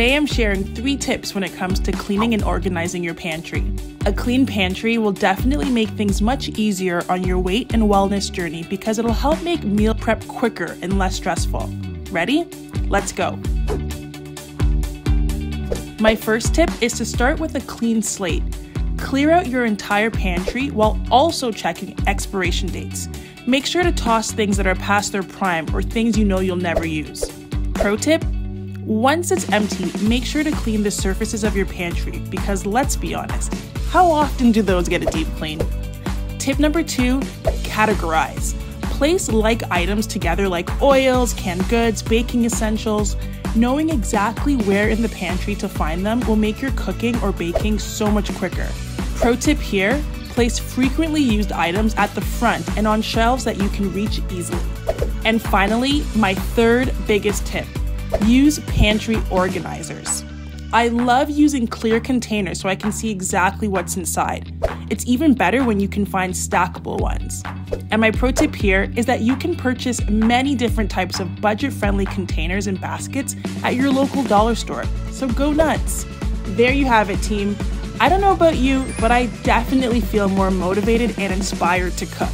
Today I'm sharing 3 tips when it comes to cleaning and organizing your pantry. A clean pantry will definitely make things much easier on your weight and wellness journey because it'll help make meal prep quicker and less stressful. Ready? Let's go. My first tip is to start with a clean slate. Clear out your entire pantry while also checking expiration dates. Make sure to toss things that are past their prime or things you know you'll never use. Pro tip: once it's empty, make sure to clean the surfaces of your pantry because let's be honest, how often do those get a deep clean? Tip number 2, categorize. Place like items together like oils, canned goods, baking essentials. Knowing exactly where in the pantry to find them will make your cooking or baking so much quicker. Pro tip here, place frequently used items at the front and on shelves that you can reach easily. And finally, my third biggest tip, use pantry organizers. I love using clear containers so I can see exactly what's inside. It's even better when you can find stackable ones. And my pro tip here is that you can purchase many different types of budget-friendly containers and baskets at your local dollar store, so go nuts. There you have it, team. I don't know about you, but I definitely feel more motivated and inspired to cook.